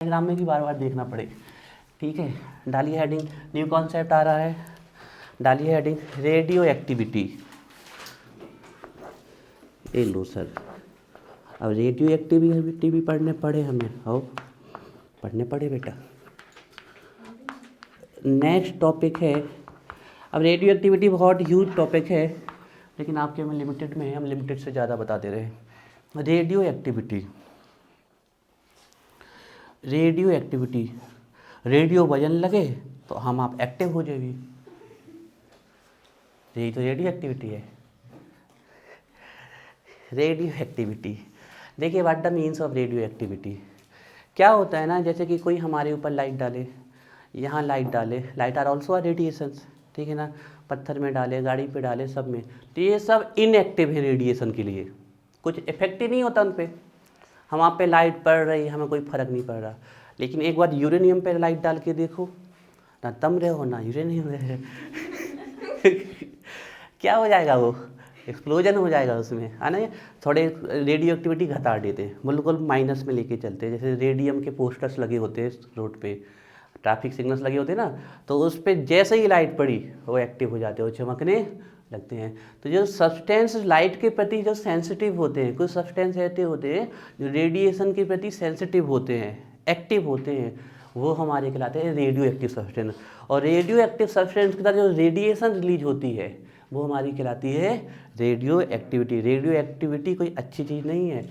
Diagram में भी बार बार देखना पड़े। ठीक है, डालिए हेडिंग, न्यू कॉन्सेप्ट आ रहा है, डालिए हेडिंग रेडियो एक्टिविटी। ए लो सर, अब रेडियो एक्टिविटी भी पढ़ने पड़े हमें, आओ पढ़ने पड़े बेटा। नेक्स्ट टॉपिक है, अब रेडियो एक्टिविटी बहुत ह्यूज टॉपिक है, लेकिन आपके में लिमिटेड में है, हम लिमिटेड से ज़्यादा बता दे रहे हैं। Radio activity, radio activity, radio बजन लगे तो हम आप एक्टिव हो जाएगी, यही तो रेडियो एक्टिविटी है। रेडियो एक्टिविटी देखिए, what the means of radio activity. क्या होता है ना, जैसे कि कोई हमारे ऊपर लाइट डाले, यहाँ लाइट डाले, light are also are radiations, ठीक है ना, पत्थर में डाले, गाड़ी पे डाले, सब में, तो ये सब इनएक्टिव है रेडिएशन के लिए, कुछ इफेक्ट ही नहीं होता उन पर। हम आप पे लाइट पड़ रही है, हमें कोई फ़र्क नहीं पड़ रहा। लेकिन एक बार यूरेनियम पे लाइट डाल के देखो, ना तम रहे हो ना यूरेनियम रहे क्या हो जाएगा, वो एक्सप्लोजन हो जाएगा उसमें, है ना। थोड़े रेडियो एक्टिविटी घटा देते हैं, बिल्कुल माइनस में लेके चलते हैं। जैसे रेडियम के पोस्टर्स लगे होते हैं रोड पे, ट्रैफिक सिग्नल्स लगे होते हैं ना, तो उस पर जैसे ही लाइट पड़ी वो एक्टिव हो जाते हैं, वो चमकने लगते हैं। तो जो सब्सटेंस लाइट के प्रति जो सेंसिटिव होते हैं, कुछ सब्सटेंस ऐसे होते हैं जो रेडिएशन के प्रति सेंसिटिव होते हैं, एक्टिव होते हैं, वो हमारे कहलाते हैं रेडियो एक्टिव सब्सटेंस। और रेडियो एक्टिव सब्सटेंस के साथ जो रेडिएशन रिलीज होती है वो हमारी कहलाती है रेडियो एक्टिविटी। रेडियो एक्टिविटी कोई अच्छी चीज़ नहीं है,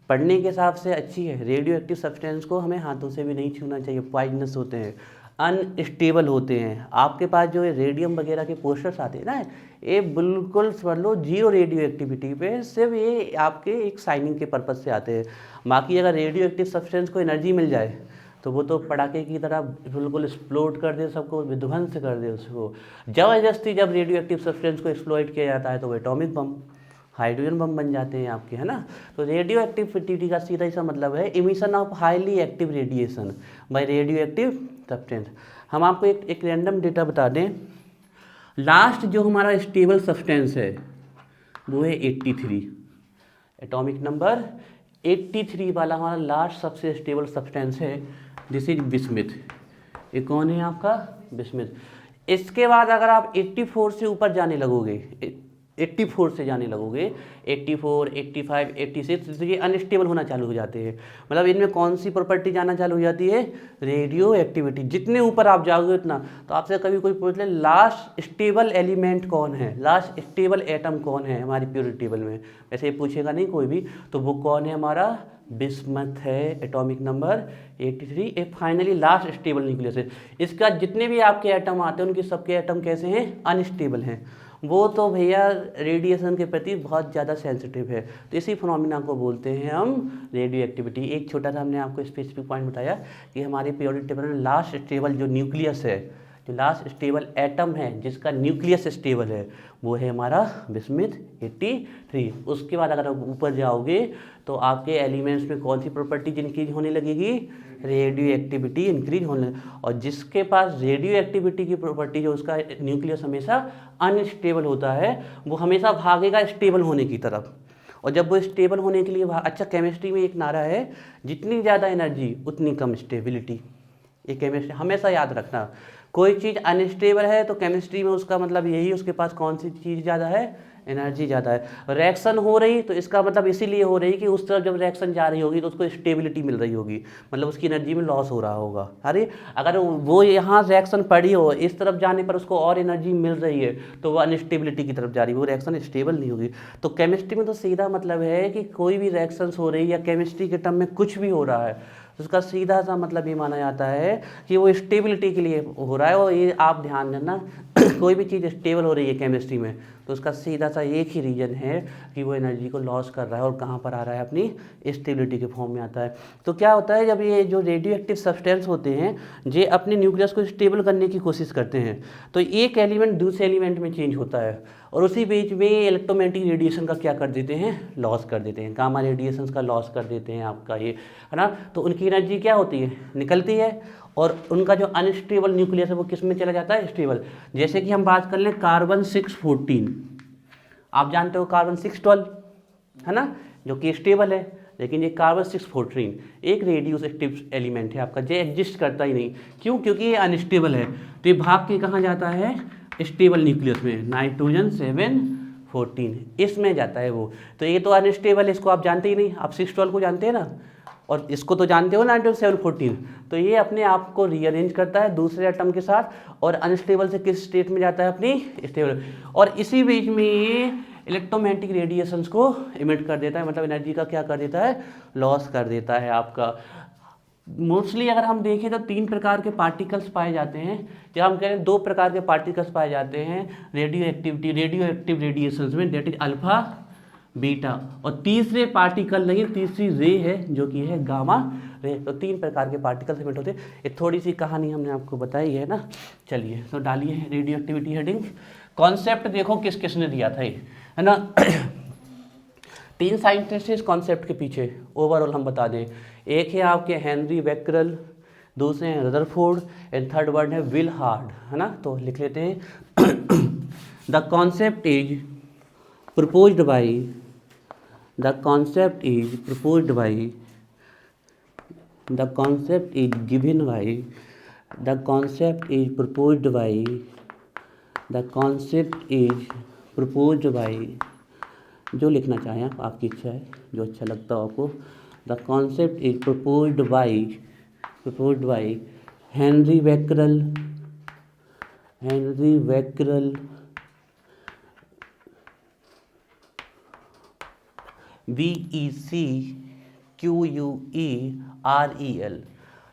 पढ़ने के हिसाब से अच्छी है। रेडियो एक्टिव सब्सटेंस को हमें हाथों से भी नहीं छूना चाहिए, पॉइजनस होते हैं, अनस्टेबल होते हैं। आपके पास जो रेडियम वगैरह के पोस्टर्स आते हैं ना, ये बिल्कुल समझ लो जीरो रेडियो एक्टिविटी पे, सिर्फ ये आपके एक साइनिंग के पर्पज़ से आते हैं। बाकी अगर रेडियो एक्टिव सब्सटेंस को एनर्जी मिल जाए तो वो तो पटाखे की तरह बिल्कुल एक्सप्लोड कर दे, सबको विध्वंस कर दे उसको। ज़बरदस्ती जब रेडियो एक्टिव सब्सटेंस को एक्सप्लॉइट किया जाता है तो वो एटॉमिक बम, हाइड्रोजन बम बन जाते हैं आपके, है ना। तो रेडियो एक्टिविटी का सीधा सा मतलब है emission of highly active radiation by radio active substance. हम आपको एक रैंडम डेटा बता दें, लास्ट जो हमारा स्टेबल सब्सटेंस है वो है 83, एटॉमिक नंबर 83 वाला हमारा लास्ट सबसे स्टेबल सब्सटेंस है, दिस इज बिस्मिथ। ये कौन है आपका? बिस्मिथ। इसके बाद अगर आप 84 से ऊपर जाने लगोगे, 84 से जाने लगोगे, 84, 85, 86, तो ये अनस्टेबल होना चालू हो जाते हैं। मतलब इनमें कौन सी प्रॉपर्टी जाना चालू हो जाती है? Radio activity. जितने ऊपर आप जाओगे उतना, तो आपसे कभी कोई पूछ ले लास्ट स्टेबल एलिमेंट कौन है, लास्ट स्टेबल एटम कौन है हमारी पीरियोडिक टेबल में, वैसे पूछेगा नहीं कोई भी, तो वो कौन है? हमारा बिस्मथ है, एटॉमिक नंबर 83। एक फाइनली लास्ट स्टेबल न्यूक्लियस है। इसका जितने भी आपके एटम आते हैं उनके सबके एटम कैसे हैं? अनस्टेबल हैं। वो तो भैया रेडिएशन के प्रति बहुत ज़्यादा सेंसिटिव है। तो इसी फिनोमिना को बोलते हैं हम रेडियो एक्टिविटी। एक छोटा सा हमने आपको स्पेसिफिक पॉइंट बताया कि हमारे पीरियोडिक टेबल में लास्ट स्टेबल जो न्यूक्लियस है, जो लास्ट स्टेबल एटम है जिसका न्यूक्लियस स्टेबल है, वो है हमारा बिस्मिथ 83। उसके बाद अगर आप ऊपर जाओगे तो आपके एलिमेंट्स में कौन सी प्रॉपर्टी इंक्रीज होने लगेगी? रेडियो एक्टिविटी इंक्रीज होने। और जिसके पास रेडियो एक्टिविटी की प्रॉपर्टी जो उसका न्यूक्लियस हमेशा अनस्टेबल होता है, वो हमेशा भागेगा स्टेबल होने की तरफ। और जब वो स्टेबल होने के लिए अच्छा, केमिस्ट्री में एक नारा है, जितनी ज़्यादा एनर्जी उतनी कम स्टेबिलिटी। ये केमिस्ट्री हमेशा याद रखना। कोई चीज़ अनस्टेबल है तो केमिस्ट्री में उसका मतलब यही, उसके पास कौन सी चीज़ ज़्यादा है? एनर्जी ज़्यादा है। रिएक्शन हो रही तो इसका मतलब इसीलिए हो रही कि उस तरफ जब रिएक्शन जा रही होगी तो उसको स्टेबिलिटी मिल रही होगी, मतलब उसकी एनर्जी में लॉस हो रहा होगा। अरे अगर वो यहाँ रिएक्शन पड़ी हो, इस तरफ जाने पर उसको और एनर्जी मिल रही है तो वो अनस्टेबिलिटी की तरफ जा रही है, वो रिएक्शन स्टेबल नहीं होगी। तो केमिस्ट्री में तो सीधा मतलब है कि कोई भी रिएक्शन हो रही है या केमिस्ट्री के टर्म में कुछ भी हो रहा है, उसका सीधा सा मतलब ये माना जाता है कि वो स्टेबिलिटी के लिए हो रहा है। और ये आप ध्यान देना कोई भी चीज़ स्टेबल हो रही है केमिस्ट्री में तो उसका सीधा सा एक ही रीजन है कि वो एनर्जी को लॉस कर रहा है, और कहाँ पर आ रहा है? अपनी स्टेबिलिटी के फॉर्म में आता है। तो क्या होता है, जब ये जो रेडियो एक्टिव सब्सटेंस होते हैं ये अपने न्यूक्लियस को स्टेबल करने की कोशिश करते हैं, तो एक एलिमेंट दूसरे एलिमेंट में चेंज होता है, और उसी बीच में इलेक्ट्रोमैग्नेटिक रेडिएशन का क्या कर देते हैं? लॉस कर देते हैं, गामा रेडिएशन का लॉस कर देते हैं आपका ये, है ना। तो उनकी एनर्जी क्या होती है? निकलती है, और उनका जो अनस्टेबल न्यूक्लियस है वो किस में चला जाता है? स्टेबल। जैसे कि हम बात कर लें कार्बन 614, आप जानते हो कार्बन 612, है ना, जो कि स्टेबल है। लेकिन ये कार्बन 614 एक रेडियो एक्टिव एलिमेंट है आपका, जो एग्जिस्ट करता ही नहीं। क्यों? क्योंकि ये अनस्टेबल है, तो ये भाग के कहाँ जाता है? स्टेबल न्यूक्लियस में, नाइट्रोजन 714 इसमें जाता है वो। तो ये तो अनस्टेबल है, इसको आप जानते ही नहीं, आप 612 को जानते हैं ना, और इसको तो जानते हो नाइट्रोजन 714। तो ये अपने आप को रीअरेंज करता है दूसरे एटम के साथ, और अनस्टेबल से किस स्टेट में जाता है? अपनी स्टेबल। और इसी बीच में ये इलेक्ट्रोमैग्नेटिक रेडिएशंस को इमिट कर देता है, मतलब एनर्जी का क्या कर देता है? लॉस कर देता है आपका। मोस्टली अगर हम देखें तो 3 प्रकार के पार्टिकल्स पाए जाते हैं, या हम कह रहे हैं 2 प्रकार के पार्टिकल्स पाए जाते हैं रेडियो एक्टिव रेडिएशंस में, डेट इज अल्फा बीटा, और तीसरे पार्टिकल नहीं, तीसरी रे है जो कि है गामा रे। तो 3 प्रकार के पार्टिकल्स इमिट होते हैं। ये थोड़ी सी कहानी हमने आपको बताई है ना। चलिए तो डालिए रेडियो एक्टिविटी हेडिंग। कॉन्सेप्ट देखो किस किसने दिया था ये, है ना। 3 साइंटिस्ट इस कॉन्सेप्ट के पीछे, ओवरऑल हम बता दें। एक है आपके हेनरी बैकरल, दूसरे हैं रदरफोर्ड, एंड थर्ड वर्ड है विल हार्ड, है ना। तो लिख लेते हैं। The concept is proposed by the concept is proposed by the concept is given by the concept is proposed by the concept is proposed by, जो लिखना चाहें आप, आपकी इच्छा है, जो अच्छा लगता हो आपको। the concept is proposed by Henry Becquerel VECQUEREL,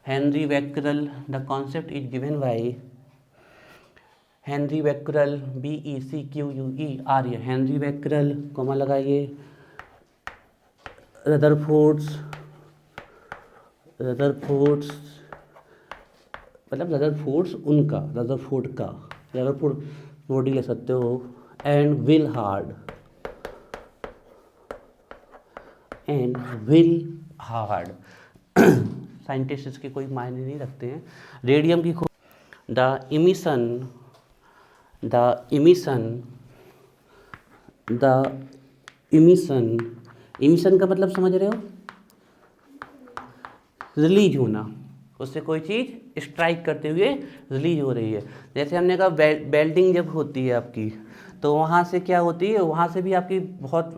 Henry Becquerel. The concept is given by Henry Becquerel, BECQUEREL, Henry Becquerel, comma लगाइए, रदरफोर्ड मतलब रदरफोर्ड बॉडी ले सकते हो, एंड विल हार्ड। साइंटिस्ट इसके कोई मायने नहीं रखते हैं। रेडियम की द इमिशन का मतलब समझ रहे हो? रिलीज होना, उससे कोई चीज़ स्ट्राइक करते हुए रिलीज हो रही है। जैसे हमने कहा बेल्टिंग जब होती है आपकी, तो वहाँ से क्या होती है? वहाँ से भी आपकी बहुत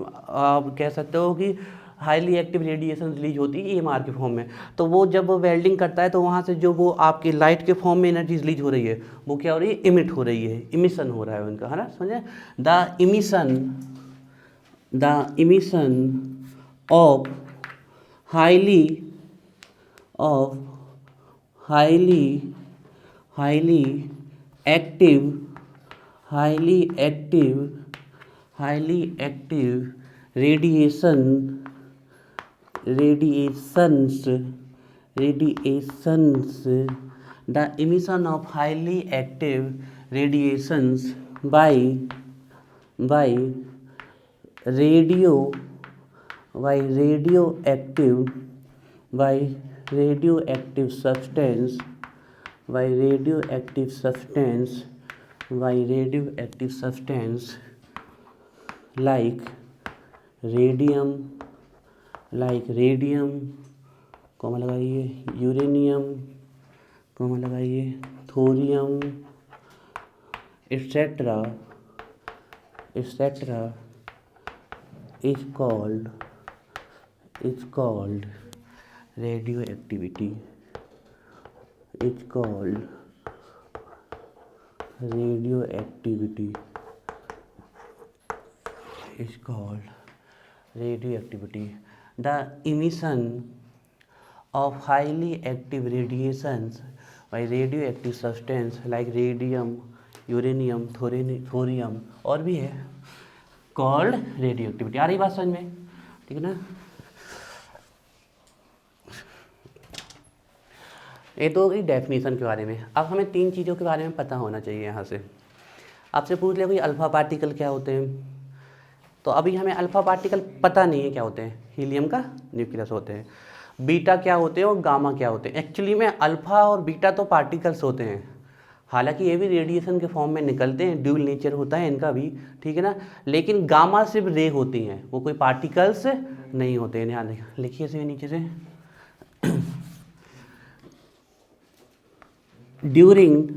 कह सकते हो कि हाईली एक्टिव रेडिएशन रिलीज होती है EMR के फॉर्म में। तो वो जब वो वेल्डिंग करता है, तो वहाँ से जो वो आपकी लाइट के फॉर्म में एनर्जी रिलीज हो रही है, वो क्या हो रही है? इमिट हो रही है, इमिशन हो रहा है उनका, है ना। समझे? The emission of highly active radiations, the emission of highly active radiations by radioactive substance like radium, comma लगाइए, यूरेनियम, कॉमा लगाइए, thorium, etcetera is called radio activity, The emission of highly active radiations by radioactive substance like radium, uranium, thorium और भी है, called radioactivity। आ रही बात समझ में? ठीक है ना। ये तो होगी डेफिनेशन के बारे में। अब हमें 3 चीज़ों के बारे में पता होना चाहिए। यहाँ से आपसे पूछ ले कोई अल्फा पार्टिकल क्या होते हैं, तो अभी हमें अल्फा पार्टिकल पता नहीं है क्या होते हैं। हीलियम का न्यूक्लियस होते हैं। बीटा क्या होते हैं और गामा क्या होते हैं। एक्चुअली में अल्फा और बीटा तो पार्टिकल्स होते हैं, हालांकि ये भी रेडिएशन के फॉर्म में निकलते हैं, ड्यूल नेचर होता है इनका भी, ठीक है ना, लेकिन गामा सिर्फ रे होती हैं, वो कोई पार्टिकल्स नहीं होते हैं। ध्यान रखिए, लिखिए इसे नीचे से। ड्यूरिंग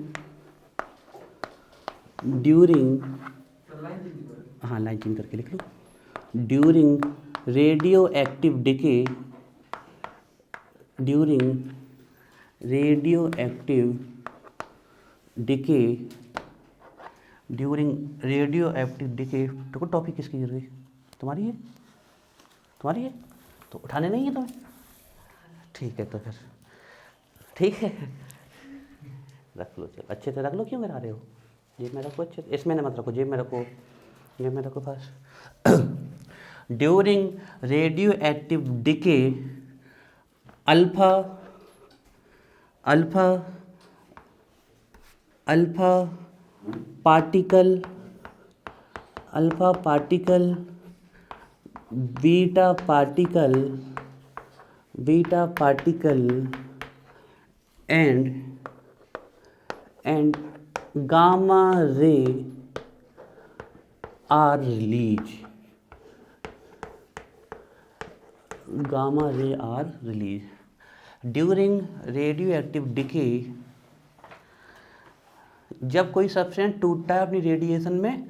हाँ लाइन चेंज करके लिख लो। ड्यूरिंग रेडियो एक्टिव डिके, देखो टॉपिक किसकी गिर गई? तुम्हारी है तो उठाने नहीं है तुम्हें? ठीक है तो फिर ठीक है, रख लो, चलो अच्छे से रख लो। क्यों गिरा रहे हो? जेब में रखो अच्छे से, इसमें न मत रखो, जेब में रखो पास। During radioactive decay alpha particle, beta particle and gamma ray are release. During radioactive decay, जब कोई सब्सटेंस टूटता है अपनी रेडिएशन में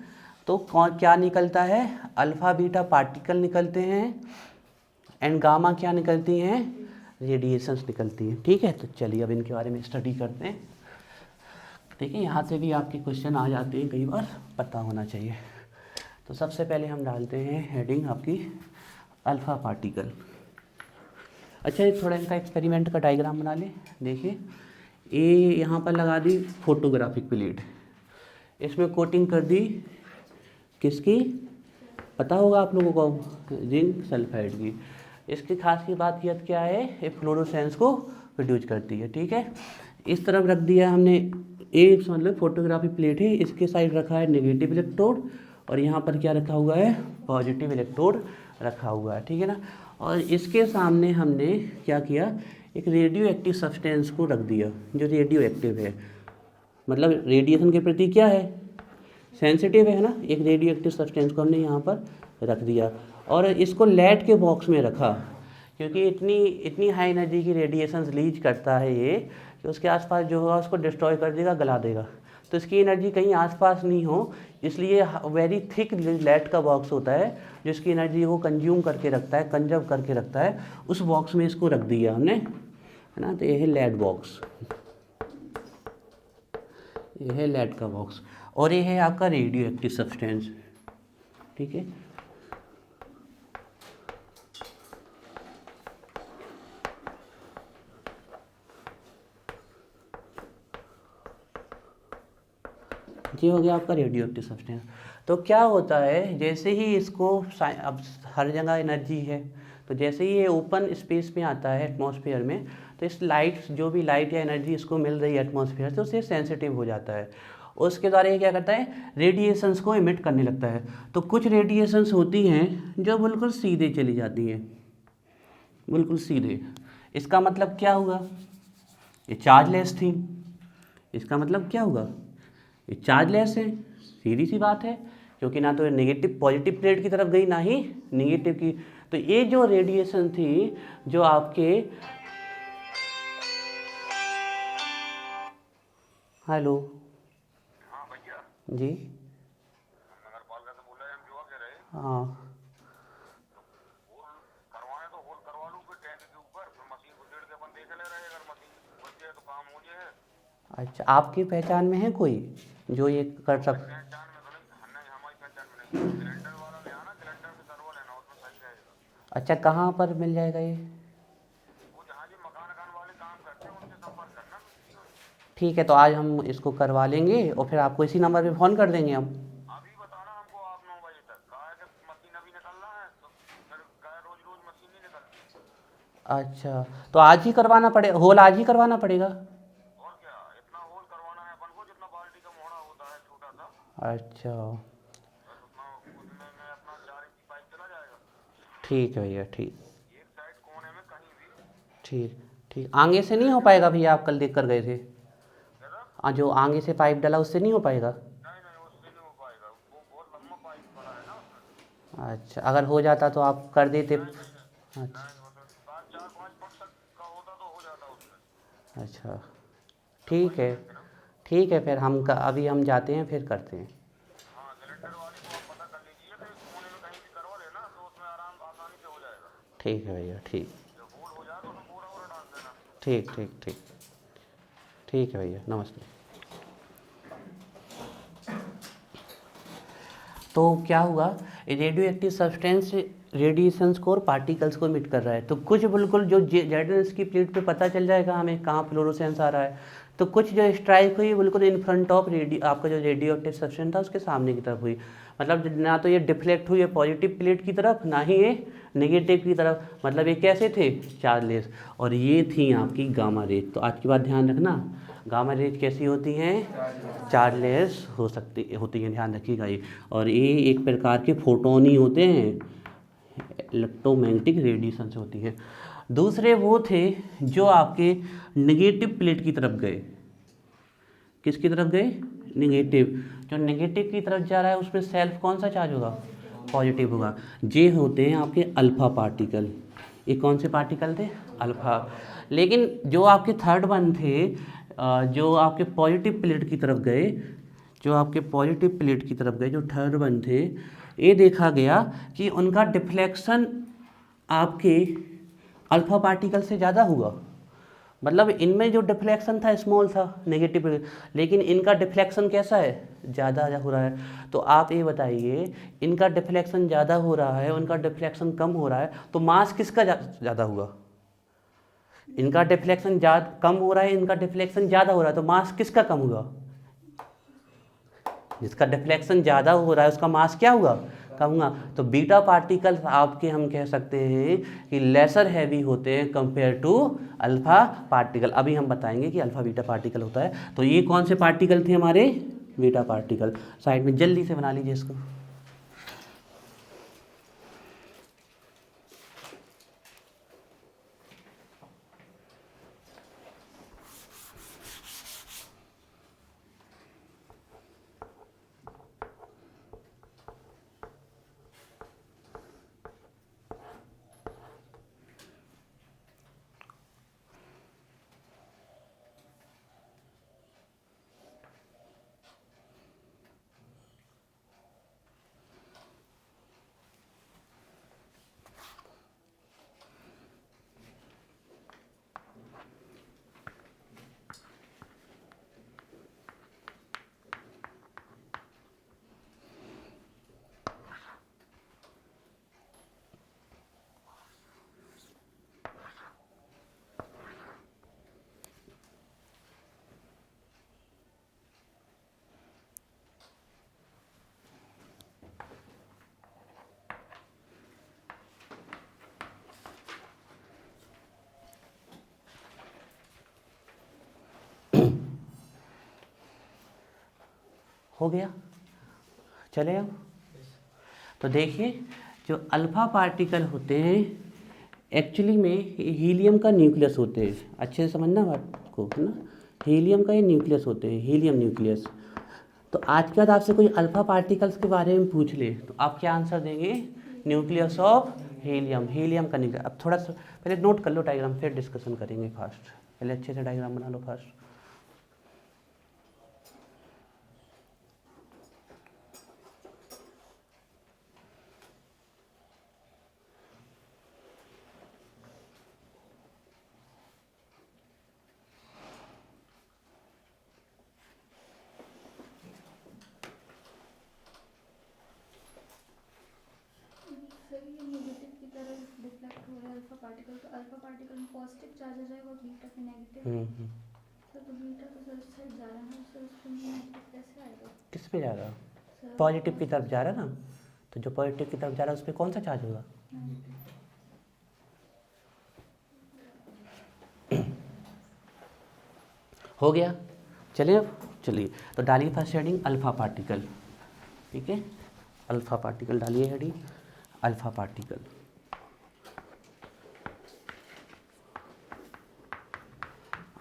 तो क्या निकलता है? अल्फा बीटा पार्टिकल निकलते हैं एंड गामा क्या निकलती हैं? रेडिएशंस निकलती हैं। ठीक है, तो चलिए अब इनके बारे में स्टडी करते हैं। देखिए यहाँ से भी आपके क्वेश्चन आ जाते हैं, कई बार पता होना चाहिए। तो सबसे पहले हम डालते हैं हेडिंग आपकी अल्फा पार्टिकल। अच्छा, ये थोड़ा इनका एक्सपेरिमेंट का डायग्राम बना ले। देखिए ये यहाँ पर लगा दी फोटोग्राफिक प्लेट, इसमें कोटिंग कर दी किसकी? पता होगा आप लोगों को, जिंक सल्फाइड की। इसकी खास की बात यह क्या है, ये फ्लोरोसेंस को प्रोड्यूस करती है। ठीक है, इस तरफ रख दिया हमने, एक मतलब फोटोग्राफी प्लेट है, इसके साइड रखा है नेगेटिव इलेक्ट्रोड और यहाँ पर क्या रखा हुआ है? पॉजिटिव इलेक्ट्रोड रखा हुआ है। ठीक है ना, और इसके सामने हमने क्या किया, एक रेडियो एक्टिव सब्सटेंस को रख दिया जो रेडियो एक्टिव है, मतलब रेडिएशन के प्रति क्या है? सेंसिटिव है ना। एक रेडियो एक्टिव सब्सटेंस को हमने यहाँ पर रख दिया और इसको लेड के बॉक्स में रखा, क्योंकि इतनी हाई एनर्जी की रेडिएशन रिलीज करता है ये कि उसके आसपास जो होगा उसको डिस्ट्रॉय कर देगा, गला देगा। तो इसकी एनर्जी कहीं आसपास नहीं हो, इसलिए वेरी थिक लेड का बॉक्स होता है जिसकी एनर्जी वो कंज्यूम करके रखता है, कंजर्व करके रखता है। उस बॉक्स में इसको रख दिया हमने, है ना। तो ये है लेड बॉक्स, ये है लेड का बॉक्स और ये है आपका रेडियो एक्टिव सब्सटेंस। ठीक है, ये हो गया आपका रेडियो एक्टिव सब्सटेंस। तो क्या होता है, जैसे ही इसको, अब हर जगह एनर्जी है, तो जैसे ही ये ओपन स्पेस में आता है एटमॉस्फेयर में, तो इस लाइट, जो भी लाइट या एनर्जी इसको मिल रही है एटमॉस्फेयर से, उससे सेंसिटिव हो जाता है। उसके द्वारा ये क्या करता है, रेडिएशंस को इमिट करने लगता है। तो कुछ रेडिएशंस होती हैं जो बिल्कुल सीधे चली जाती हैं, बिल्कुल सीधे। इसका मतलब क्या हुआ, ये चार्जलेस थी। इसका मतलब क्या हुआ, ये चार्जलेस है, सीधी सी बात है, क्योंकि ना तो नेगेटिव पॉजिटिव प्लेट की तरफ गई, ना ही नेगेटिव की। तो ये जो रेडिएशन थी, जो आपके, हेलो, हाँ भैया जी, नगर पालिका से बोल रहे हैं, हम जो कह रहे हैं, हाँ, होल करवाने तो होल करवा लूँ फिर टैंक के ऊपर, फिर मशीन को डेढ़ के अपन देख ले रहे, अगर मशीन बच जाए तो काम हो जाए। अच्छा, आपकी पहचान में है कोई जो ये कर सक? पहचान में तो नहीं, हमारी पहचान में नहीं। सिलेंडर वाला ले आना, सिलेंडर में सर्वो लेना, उसमें सही रहेगा। अच्छा, कहाँ पर मिल जाएगा ये? वो जहाँ जी मकान वाले काम करते हैं उनसे संपर्क करना किसी को। ठीक है, तो आज हम इसको करवा लेंगे और फिर आपको इसी नंबर पे फ़ोन कर देंगे हम। अभी बताना हमको आप 9 बजे तक, कहा है कि मशीन अभी निकल रहा है, तो फिर कहा रोज रोज मशीन नहीं निकलती। अच्छा, तो आज ही करवाना पड़ेगा, होल आज ही करवाना पड़ेगा? और क्या, इतना होल करवाना है अपन को जितना बाल्टी का मोहड़ा होता है छोटा सा, अच्छा, बस उतना, उसमें अपना 4 इंच की पाइप चला जाएगा। ठीक है भैया, ठीक, एक साइड कोने में कहीं भी। ठीक, ठीक। आगे से नहीं हो पाएगा भैया, आप कल देख कर गए थे। जरा जो आगे से पाइप डला उससे नहीं हो पाएगा? नहीं नहीं, उससे नहीं हो पाएगा, वो बहुत लंबा पाइप पड़ा है ना उसमें। अच्छा, अगर हो जाता तो आप कर देते। नहीं नहीं नहीं अच्छा। नहीं, वो तो 4-5 फुट तक का होता तो हो जाता उसमें। अच्छा जब ठीक वही है। है फिर। ठीक है, फिर अभी हम जाते हैं, फिर करते हैं। हाँ, सिलेंडर वाले को आप पता कर लीजिए, तो इस कोने में कहीं भी करवा लेना, तो उसमें आसानी से हो जाएगा। ठीक है भैया, ठीक। जब होल हो जाए तो उसमें बोरा वोरा डाल देना। ठीक ठीक ठीक। ठीक है भैया, नमस्ते। तो क्या हुआ, रेडियो एक्टिव सब्सटेंस रेडिएशंस को और पार्टिकल्स को इमिट कर रहा है। तो कुछ बिल्कुल जो जेडनेस की प्लेट पे पता चल जाएगा हमें कहाँ फ्लोरोसेंस आ रहा है। तो कुछ जो स्ट्राइक हुई बिल्कुल इन फ्रंट ऑफ आपका जो रेडियो एक्टिव सब्सटेंस था उसके सामने की तरफ हुई। मतलब ना तो ये डिफ्लेक्ट हुई है पॉजिटिव प्लेट की तरफ, ना ही ये नेगेटिव की तरफ। मतलब ये कैसे थे, चार्जलेस। और ये थी आपकी गामा रेज। तो आज की बात ध्यान रखना, गामा रेज कैसी होती हैं, चार्जलेस होती हैं, ध्यान रखिएगा ये। और ये एक प्रकार के फोटोन ही होते हैं, इलेक्ट्रोमैग्नेटिक रेडिएशन से होती है। दूसरे वो थे जो आपके नेगेटिव प्लेट की तरफ गए। किसकी तरफ गए, नेगेटिव। जो नेगेटिव की तरफ जा रहा है उसमें सेल्फ कौन सा चार्ज होगा, पॉजिटिव होगा। ये होते हैं आपके अल्फा पार्टिकल। ये कौन से पार्टिकल थे, अल्फा। लेकिन जो आपके थर्ड वन थे, जो आपके पॉजिटिव प्लेट की तरफ गए, जो थर्ड वन थे, ये देखा गया कि उनका डिफ्लेक्शन आपके अल्फा पार्टिकल से ज़्यादा हुआ। मतलब इनमें जो डिफ्लेक्शन था स्मॉल था, नेगेटिव, लेकिन इनका डिफ्लेक्शन कैसा है, ज़्यादा हो रहा है। तो आप ये बताइए, इनका डिफ्लेक्शन ज़्यादा हो रहा है, उनका डिफ्लेक्शन कम हो रहा है, तो मास किसका ज़्यादा हुआ। इनका डिफ्लेक्शन कम हो रहा है, इनका डिफ्लेक्शन ज़्यादा हो रहा है, तो मास किसका कम हुआ। जिसका डिफ्लेक्शन ज़्यादा हो रहा है उसका मास क्या हुआ, कम हुआ। तो बीटा पार्टिकल्स आपके हम कह सकते हैं कि लेसर हैवी होते हैं कंपेयर टू अल्फा पार्टिकल। अभी हम बताएंगे कि अल्फा बीटा पार्टिकल होता है। तो ये कौन से पार्टिकल थे हमारे, बीटा पार्टिकल। साइड में जल्दी से बना लीजिए इसको। हो गया, चले अब। तो देखिए, जो अल्फा पार्टिकल होते हैं एक्चुअली में हीलियम का न्यूक्लियस होते हैं। अच्छे से समझना बात को, है ना। हीलियम का ये न्यूक्लियस होते हैं, हीलियम न्यूक्लियस। तो आज के बाद आपसे कोई अल्फा पार्टिकल्स के बारे में पूछ ले तो आप क्या आंसर देंगे, न्यूक्लियस ऑफ हीलियम, हीलियम का न्यूक्लियस। अब थोड़ा सा पहले नोट कर लो डायग्राम, फिर डिस्कशन करेंगे फास्ट। पहले अच्छे से डायग्राम बना लो फास्ट। नेगेटिव की तरफ डिफ्लेक्ट हो रहा है अल्फा पार्टिकल, तो अल्फा पार्टिकल में पॉजिटिव चार्ज आ जाएगा और बीटा पे नेगेटिव। तो बीटा तो सर साइड जा रहा है, सर उसमें नेगेटिव कैसे आएगा। किस पे जा रहा है, पॉजिटिव की तरफ जा रहा है ना। तो जो पॉजिटिव की तरफ जा रहा है उस पर कौन सा चार्ज होगा, हो गया। चलिए अब चलिए, तो डालिए फर्स्ट हेडिंग अल्फा पार्टिकल। ठीक है, अल्फा पार्टिकल डालिए heading alpha particle.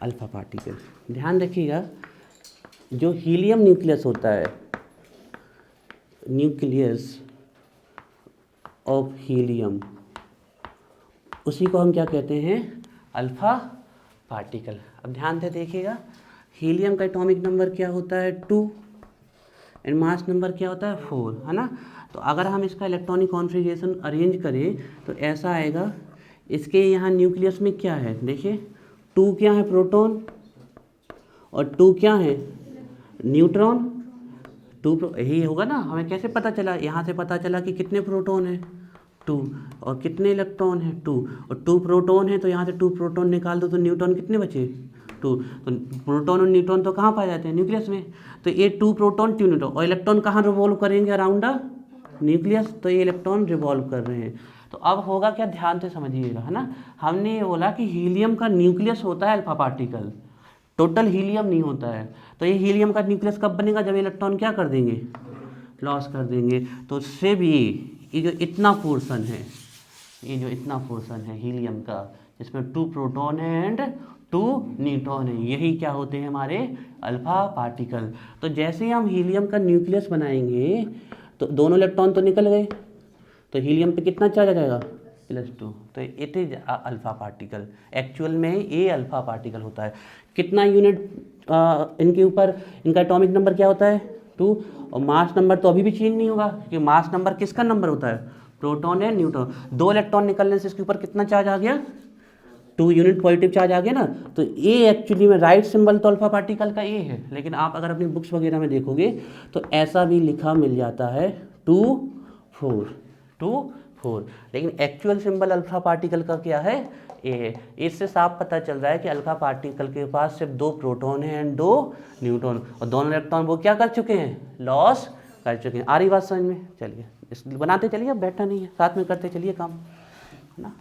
Alpha particle ध्यान रखिएगा, जो हीलियम न्यूक्लियस होता है, न्यूक्लियस ऑफ हीलियम, उसी को हम क्या कहते हैं, अल्फा पार्टिकल। अब ध्यान से देखिएगा, हीलियम का एटॉमिक नंबर क्या होता है 2 एंड मास नंबर क्या होता है 4, है ना। तो अगर हम इसका इलेक्ट्रॉनिक कॉन्फ़िगरेशन अरेंज करें तो ऐसा आएगा, इसके यहाँ न्यूक्लियस में क्या है, देखिए 2 क्या है प्रोटॉन और 2 क्या है न्यूट्रॉन। 2 यही होगा ना, हमें कैसे पता चला, यहाँ से पता चला कि कितने प्रोटॉन है 2 और कितने इलेक्ट्रॉन है 2, और 2 प्रोटॉन है तो यहाँ से 2 प्रोटॉन निकाल दो तो न्यूट्रॉन कितने बचे 2। तो प्रोटॉन और न्यूट्रॉन तो कहाँ पाए जाते हैं, न्यूक्लियस में। तो ये 2 प्रोटॉन 2 न्यूट्रॉन, और इलेक्ट्रॉन कहाँ रिवॉल्व करेंगे अराउंड द न्यूक्लियस, तो ये इलेक्ट्रॉन रिवॉल्व कर रहे हैं। तो अब होगा क्या, ध्यान से समझिएगा, है ना। हमने ये बोला कि हीलियम का न्यूक्लियस होता है अल्फा पार्टिकल, टोटल हीलियम नहीं होता है। तो ये हीलियम का न्यूक्लियस कब बनेगा, जब इलेक्ट्रॉन क्या कर देंगे, लॉस कर देंगे। तो उससे भी ये जो इतना पोर्शन है, ये जो इतना पोर्शन है हीलियम का, जिसमें 2 प्रोटॉन है एंड 2 न्यूट्रॉन है, यही क्या होते हैं हमारे अल्फा पार्टिकल। तो जैसे ही हम हीलियम का न्यूक्लियस बनाएंगे तो दोनों इलेक्ट्रॉन तो निकल गए, तो हीलियम पे कितना चार्ज आ जाएगा +2, तो it is alpha particle. Actual में ये अल्फा पार्टिकल होता है। कितना यूनिट इनके ऊपर, इनका एटॉमिक नंबर क्या होता है 2, और मास नंबर तो अभी भी चेंज नहीं होगा, क्योंकि मास नंबर किसका नंबर होता है, प्रोटॉन है न्यूट्रॉन। 2 इलेक्ट्रॉन निकलने से इसके ऊपर कितना चार्ज आ गया, 2 यूनिट पॉजिटिव चार्ज आ गया ना। तो ये एक्चुअली में राइट सिंबल तो अल्फा पार्टिकल का ये है, लेकिन आप अगर अपनी बुक्स वगैरह में देखोगे तो ऐसा भी लिखा मिल जाता है 2 4, लेकिन एक्चुअल सिंबल अल्फा पार्टिकल का क्या है, ए है। इससे साफ पता चल रहा है कि अल्फा पार्टिकल के पास सिर्फ 2 प्रोटॉन हैं एंड 2 न्यूट्रॉन, और दोनों इलेक्ट्रॉन वो क्या कर चुके हैं, लॉस कर चुके हैं। आ रही बात समझ में, चलिए इस बनाते चलिए, अब बैठा नहीं है, साथ में करते चलिए काम, है ना।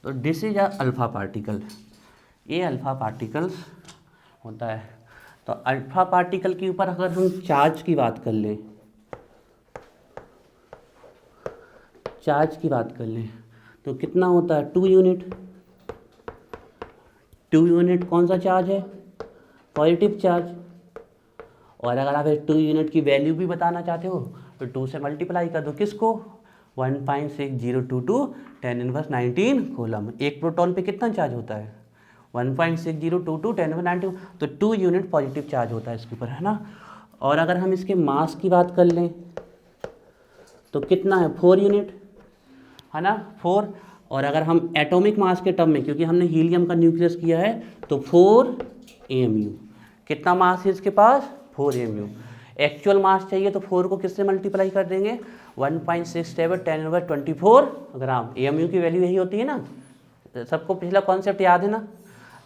तो दिस इज अल्फा पार्टिकल, ये अल्फा पार्टिकल्स होता है। तो अल्फा पार्टिकल के ऊपर अगर हम चार्ज की बात कर लें, चार्ज की बात कर लें तो कितना होता है 2 यूनिट। 2 यूनिट कौन सा चार्ज है, पॉजिटिव चार्ज। और अगर आप 2 यूनिट की वैल्यू भी बताना चाहते हो तो 2 से मल्टीप्लाई कर दो, किसको 1.6022 10⁻19 कूलम। एक प्रोटॉन पे कितना चार्ज होता है 1.6022 10⁻19, तो 2 यूनिट पॉजिटिव चार्ज होता है इसके ऊपर, है ना। और अगर हम इसके मास की बात कर लें तो कितना है 4 यूनिट, है ना 4। और अगर हम एटॉमिक मास के टर्म में, क्योंकि हमने हीलियम का न्यूक्लियस किया है, तो 4 AMU। कितना मास है इसके पास 4 AMU। एक्चुअल मास चाहिए तो 4 को किससे मल्टीप्लाई कर देंगे 1.67 10⁻24 ग्राम। AMU की वैल्यू यही होती है ना, सबको पिछला कॉन्सेप्ट याद है ना।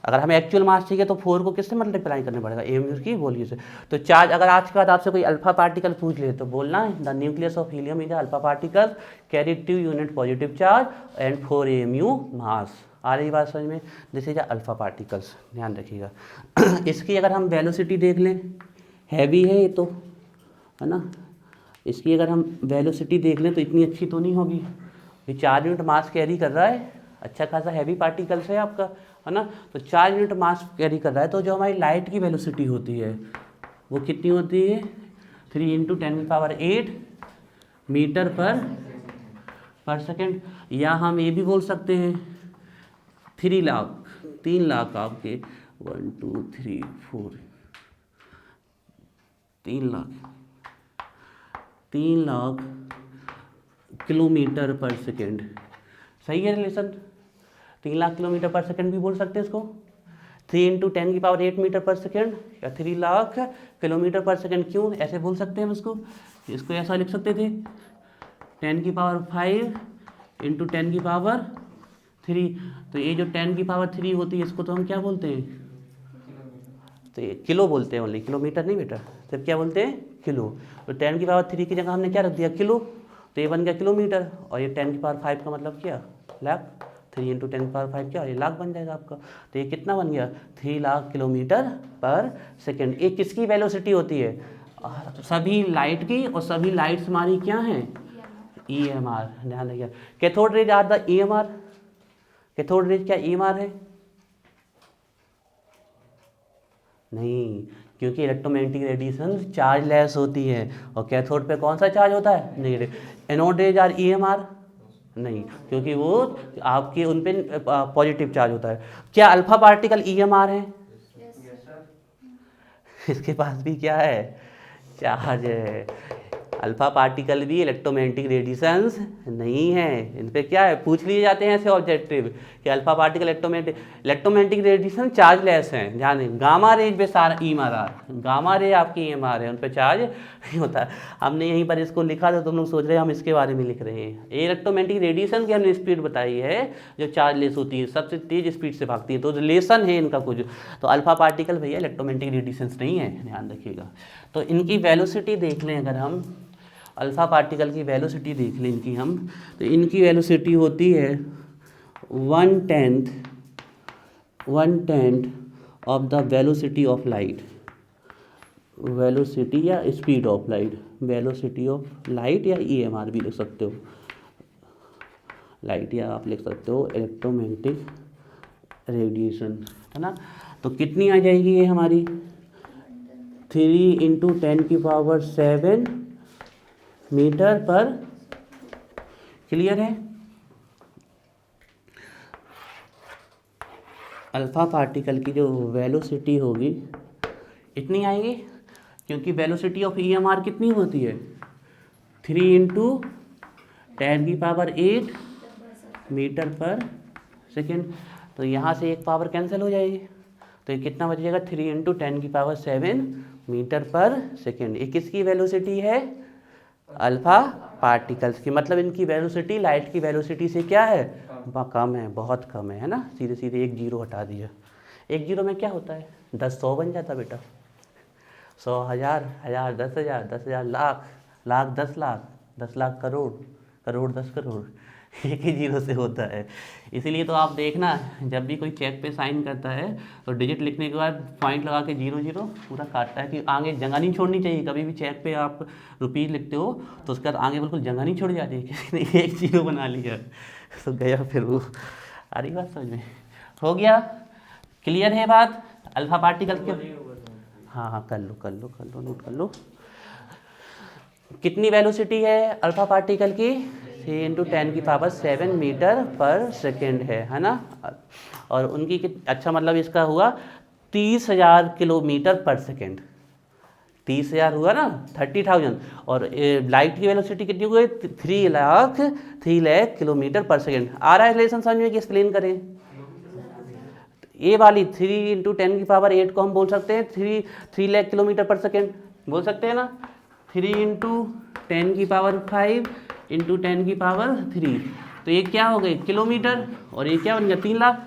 अगर हमें एक्चुअल मास चाहिए तो 4 को किससे मल्टीप्लाई करना पड़ेगा AMU की वैल्यू से। तो चार्ज, अगर आज के बाद आपसे कोई अल्फा पार्टिकल पूछ ले तो बोलना है the nucleus of helium is alpha particle carry 2 unit positive charge and 4 AMU मास। आ रही बात समझ में, दिस इज अल्फा पार्टिकल्स, ध्यान रखिएगा। इसकी अगर हम वेलोसिटी देख लें, हैवी है ये तो, है ना। इसकी अगर हम वेलोसिटी देख लें तो इतनी अच्छी तो नहीं होगी, ये 4 यूनिट मास कैरी कर रहा है, अच्छा खासा हैवी पार्टिकल्स है आपका, है ना। तो 4 यूनिट मास कैरी कर रहा है, तो जो हमारी लाइट की वेलोसिटी होती है वो कितनी होती है 3 × 10⁸ मीटर पर सेकेंड। या हम ये भी बोल सकते हैं 3 लाख आपके 1 2 3 4 3 लाख किलोमीटर पर सेकेंड। सही है रिलेशन, 3 लाख किलोमीटर पर सेकेंड भी बोल सकते हैं इसको, 3 × 10⁸ मीटर पर सेकेंड या 3 लाख किलोमीटर पर सेकेंड। क्यों ऐसे बोल सकते हैं हम इसको ऐसा लिख सकते थे 10⁵ × 10⁻3। तो ये जो 10⁻3 होती है इसको तो हम क्या बोलते हैं, तो ये किलो बोलते हैं ओनली, किलोमीटर नहीं बेटा, सिर्फ क्या बोलते हैं किलो। तो 10⁻3 की जगह हमने क्या रख दिया किलो, तो ये बन गया किलोमीटर। और ये 10⁵ का मतलब क्या लाख, 3 × 10⁵ क्या, ये लाख बन जाएगा आपका। तो ये कितना बन गया 3 लाख किलोमीटर पर सेकेंड। ये किसकी वेलोसिटी होती है, सभी लाइट की, और सभी लाइट्स हमारी क्या हैं EMR, ध्यान रखिए। Cathode rays are the EMR, cathode rays क्या EMR है, नहीं, क्योंकि इलेक्ट्रोमैग्नेटिक रेडिएशन चार्ज लेस होती है और कैथोड पे कौन सा चार्ज होता है, negative. Anode rays are EMR नहीं, क्योंकि वो आपके उन पे पॉजिटिव चार्ज होता है। क्या अल्फा पार्टिकल ईएमआर है? इसके पास भी क्या है, चार्ज है। अल्फा पार्टिकल भी इलेक्ट्रोमैग्नेटिक रेडिएशंस नहीं है, इन पे क्या है, पूछ लिए जाते हैं ऐसे ऑब्जेक्टिव कि alpha particle electromagnetic radiation charge less हैं। ध्यान दें, गामा रेज पे सारा ईएमआर, गामा रे आपकी ईएमआर है, उन पे चार्ज नहीं होता है। हमने यहीं पर इसको लिखा तो तुम लोग सोच रहे हैं हम इसके बारे में लिख रहे हैं। इलेक्ट्रोमैग्नेटिक रेडिएशन की हमने स्पीड बताई है जो चार्ज लेस होती है, सबसे तेज स्पीड से भागती है, तो रिलेशन है इनका कुछ। तो अल्फा पार्टिकल भैया इलेक्ट्रोमैग्नेटिक रेडिएशंस नहीं है, ध्यान रखिएगा। तो इनकी वेलोसिटी देख लें, अगर हम अल्फा पार्टिकल की वेलोसिटी देख लें इनकी हम, तो इनकी वेलोसिटी होती है 1/10 of the velocity of light. Velocity या speed of light, velocity of light या ईएमआर भी लिख सकते हो, लाइट या आप लिख सकते हो इलेक्ट्रोमैग्नेटिक रेडिएशन, है ना। तो कितनी आ जाएगी ये हमारी, 3 × 10⁷ मीटर पर, क्लियर है। अल्फा पार्टिकल की जो वेलोसिटी होगी इतनी आएगी, क्योंकि वेलोसिटी ऑफ ईएमआर कितनी होती है, 3 × 10⁸ मीटर पर सेकेंड। तो यहाँ से एक पावर कैंसिल हो जाएगी, तो ये कितना बच जाएगा, 3 × 10⁷ मीटर पर सेकेंड। ये किसकी वेलोसिटी है, अल्फा पार्टिकल्स की। मतलब इनकी वेलोसिटी लाइट की वेलोसिटी से क्या है, कम है, बहुत कम है ना। सीधे सीधे एक जीरो हटा दिया, एक जीरो में क्या होता है, 10 100 बन जाता बेटा, 100 1000, 1000 10,000, 10,000 लाख, लाख 10 लाख, 10 लाख करोड़, करोड़ 10 करोड़, एक ही जीरो से होता है। इसीलिए तो आप देखना, जब भी कोई चेक पे साइन करता है तो डिजिट लिखने के बाद पॉइंट लगा के 0 पूरा काटता है कि आगे जगह नहीं छोड़नी चाहिए। कभी भी चेक पे आप रुपीज़ लिखते हो तो उसके बाद आगे बिल्कुल जगह नहीं छोड़ जाती, किसी ने एक 0 बना लिया तो गया फिर वो। आ रही बात समझ में, हो गया, क्लियर है बात। अल्फा पार्टिकल के, हाँ कर लो नोट कर लो। कितनी वेलोसिटी है अल्फा पार्टिकल की, 3 × 10⁷ मीटर पर सेकेंड है ना। और उनकी अच्छा मतलब इसका हुआ 30,000 किलोमीटर पर सेकेंड, 30,000 हुआ ना, 30,000। और लाइट की वेलोसिटी कितनी हुई, 3 लाख किलोमीटर पर सेकेंड। आ रहा है रिलेशन समझ में कि एक्सप्लेन करें। ये वाली 3 × 10⁸ को हम बोल सकते हैं 3 लाख किलोमीटर पर सेकेंड, बोल सकते हैं ना। 3 × 10⁵ × 10⁻3, तो ये क्या हो गए किलोमीटर, और ये क्या बन गया 3 लाख।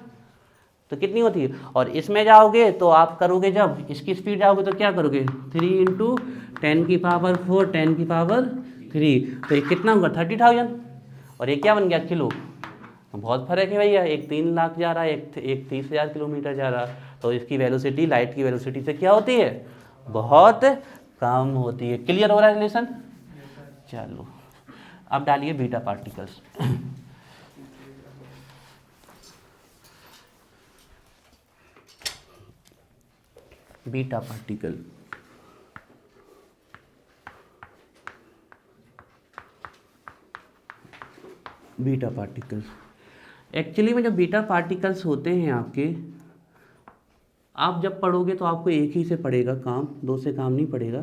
तो कितनी होती है, और इसमें जाओगे तो आप करोगे, जब इसकी स्पीड जाओगे तो क्या करोगे, 3 × 10⁴ 10⁻3, तो ये कितना होगा 30,000, और ये क्या बन गया किलो। बहुत फर्क है भैया, एक 3 लाख जा रहा है, एक 30,000 किलोमीटर जा रहा। तो इसकी वेलोसिटी लाइट की वेलोसिटी से क्या होती है, बहुत कम होती है। क्लियर हो रहा है रिलेशन। चलो अब डालिए beta particles. Beta particle, beta particles actually में जो बीटा पार्टिकल्स होते हैं आपके, आप जब पढ़ोगे तो आपको एक ही से पड़ेगा काम, दो से काम नहीं पड़ेगा,